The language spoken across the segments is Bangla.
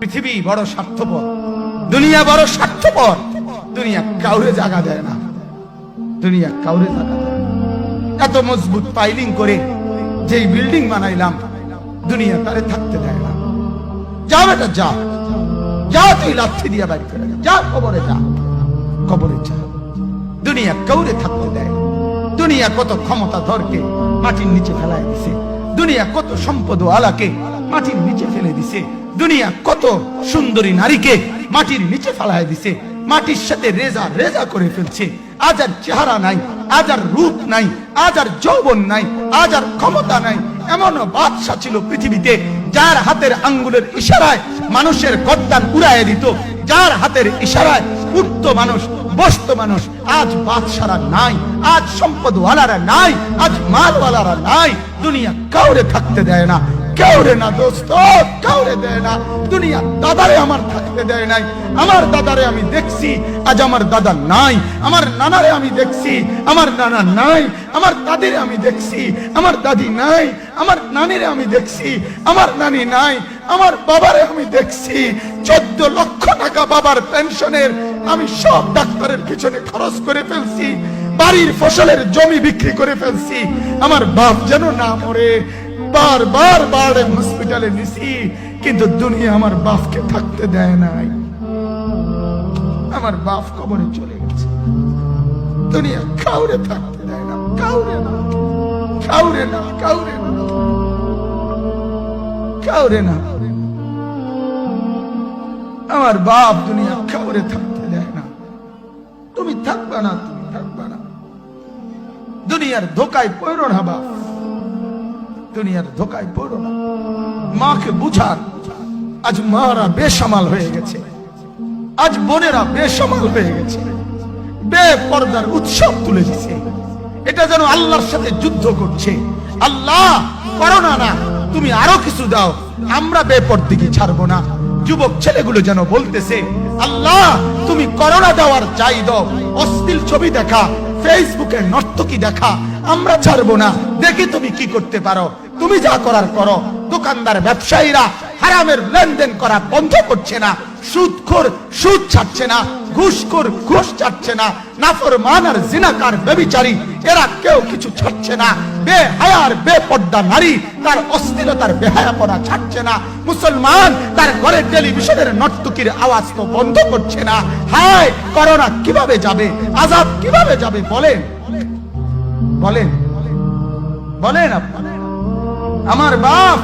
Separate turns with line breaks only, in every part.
পৃথিবী বড় স্বার্থপর, দুনিয়া বড় স্বার্থপর। দুনিয়া কাউরে জায়গা দেয় না, দুনিয়া কাউরে জায়গা দেয় না। এত মজবুত পাইলিং করে যেই বিল্ডিং বানাইলাম, দুনিয়া তারে থাকতে দেয় না। যা বেটা যা, যা তুই লাথি দিয়া বাড়ি করে যা, কবরে যা, কবরে যা। দুনিয়া কাউরে থাকতে দেয় না। দুনিয়া কত ক্ষমতা ধরকে মাটির নিচে ফেলায় দিছে, দুনিয়া কত সম্পদ আলাকে মাটির নিচে ফেলে দিছে, দুনিয়া কত সুন্দরী নারীকে মাটির নিচে ফেলায় দিছে, মাটির সাথে রেজা রেজা করে ফেলছে। আজ আর চেহারা নাই, আজ আর রূপ নাই, আজ আর যৌবন নাই, আজ আর ক্ষমতা নাই। এমন বাদশা ছিল পৃথিবীতে যার হাতের আঙ্গুলের ইশারায় মানুষের গর্দান উড়াইয়া দিত, যার হাতের ইশারায় উঠত মানুষ, বসত মানুষ। আজ বাদশারা নাই, আজ সম্পদওয়ালারা নাই, আজ মালওয়ালারা নাই। দুনিয়া কাউরে থাকতে দেয় না, কাউরে না দোস্ত, কাউরে দেয় না। দুনিয়া দাদারে আমার থাকতে দেয় নাই। আমার দাদারে আমি দেখছি, আজ আমার দাদা নাই। আমার নানারে আমি দেখছি, আমার নানা নাই। আমার দাদিরে আমি দেখছি, আমার দাদি নাই। আমার নানিরে আমি দেখছি, আমার নানি নাই। আমার বাবারে আমি দেখছি, 14 লক্ষ টাকা বাবার পেনশনের আমি সব ডাক্তারের পিছনে খরচ করে ফেলছি, বাড়ির ফসলের জমি বিক্রি করে ফেলছি। আমার বাপ যেন না মরে বারবার বারে হসপিটালে নিছি, কিন্তু দুনিয়া আমার বাপকে থাকতে দেয় নাই। আমার বাপ কবরে চলে গেছে, দুনিয়া কাউরে থাকতে দেয় না, কাউরে না, কাউরে না, কাউরে না, কাউরে না। আমার বাপ দুনিয়া কাউরে থাকতে দেয় না। তুমি থাকবা না, তুমি থাকবা না। দুনিয়ার ধোকায় পড়ো না বাপ, দুনিয়ার ধোকায় পড়ো না। মাকে বুঝান, আজ মারা বেসামাল হয়ে গেছে, আজ বোনেরা বেসামাল হয়ে গেছে, বেপরদার উৎসব তুলে দিছে। এটা যেন আল্লাহর সাথে যুদ্ধ করছে। আল্লাহ করোনা না, তুমি আরো কিছু দাও, আমরা বেপরদিকে ছাড়বো না। যুবক ছেলেগুলো যেন বলতেছে, আল্লাহ তুমি করোনা দেওয়ার চাই দাও, অশ্লীল ছবি দেখা, ফেসবুকে নর্তকী দেখা আমরা ছাড়বো না। দেখি তুমি কি করতে পারো, তুমি যা করার করো। দোকানদার ব্যবসায়ীরা হারামের লেনদেন করা বন্ধ করছে না, সুদখোর সুদ ছাড়ছে না, ঘুষখোর ঘুষ ছাড়ছে না, নাফরমান আর জিনাকার ব্যভিচারী এরা কেউ কিছু ছাড়ছে না। বেহায়ার বেপর্দা নারী তার অশ্লীলতার বেহায়াপনা ছাড়ছে না। মুসলমান তার ঘরের টেলিভিশনের নর্তকীর আওয়াজ তো বন্ধ করছে না। হায় করোনা কিভাবে যাবে, আযাব কিভাবে যাবে বলেন, বলেন, বলেন আপনারা। আমার বাপ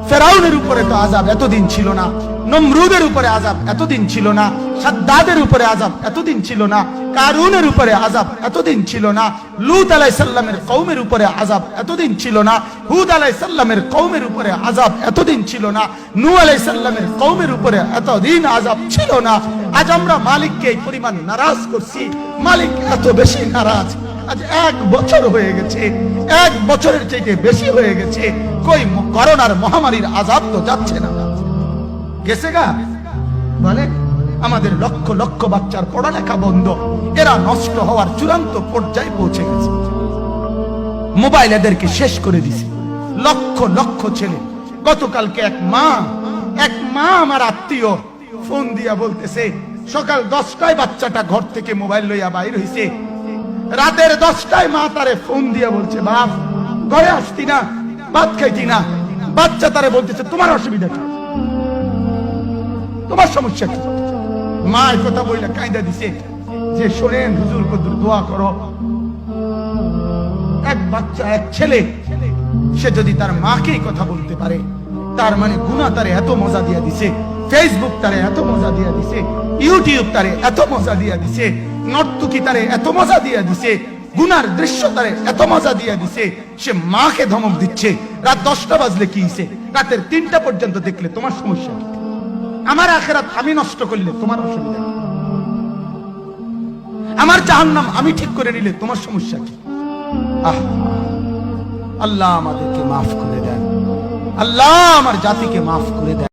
ফেরাউনের উপরে তো আযাব এতদিন ছিল না, নমরুদের উপরে আযাব এতদিন ছিল না, সাদ্দাদের উপরে আযাব এতদিন ছিল না, কারুনের উপরে আযাব এতদিন ছিল না, লূত আলাইহিস সালামের কওমের উপরে আযাব এতদিন ছিল না, হুদ আলাইহিস সালামের কওমের উপরে আযাব এতদিন ছিল না, নূহ আলাইহিস সালামের কওমের উপরে এতদিন আযাব ছিল না। আজ আমরা মালিককে এই পরিমাণ নারাজ করছি, মালিক এত বেশি নারাজ। আজ 1 বছর হয়ে গেছে, 1 বছরের চাইতে বেশি হয়ে গেছে, কই করোনার মহামারীর আযাব তো যাচ্ছে না, গেছে গা বলে। আমাদের লক্ষ লক্ষ বাচ্চার পড়ালেখা বন্ধ, এরা নষ্ট হওয়ার চূড়ান্ত পর্যায়ে পৌঁছে গেছে। মোবাইল এদেরকে শেষ করে দিছে, লক্ষ লক্ষ ছেলে। গতকালকে এক মা আমার আত্মীয় ফোন দিয়া বলতেছে, সকাল 10টায় বাচ্চাটা ঘর থেকে মোবাইল লইয়া বাইর হইছে, রাতের 10টায় মা তারে ফোন দিয়া বলছে, বাপ ঘরে আসতি না, ভাত খাইতি না। বাচ্চা তারে বলতেছে, তোমার অসুবিধা কি, তোমার সমস্যা কি? মা এই কথা বইলা কাঁদা দিছে যে, শোনেন হুজুর কদ্দুর দোয়া করো। এক বাচ্চা, এক ছেলে, সে যদি তার মাকে কথা বলতে পারে, তার মানে গুনাহ তারে এত মজা দিয়া দিছে, ফেসবুক তারে এত মজা দিয়া দিছে, ইউটিউব তারে এত মজা দিয়া দিছে, নর্তকী তারে এত মজা দিয়া দিছে, গুনার দৃশ্য তারে এত মজা দিয়া দিছে, সে মাকে ধমক দিচ্ছে। রাত 10টা বাজলে কি হইছে, রাতের 3টা পর্যন্ত দেখলে তোমার সমস্যা কি? আমার আখিরাত আমি নষ্ট করলে তোমার অসুবিধা কি? আমার জাহান্নাম আমি ঠিক করে নিলে তোমার সমস্যা কি? আল্লাহ আমাদেরকে মাফ করে দেন, আল্লাহ আমার জাতিকে মাফ করে দেন।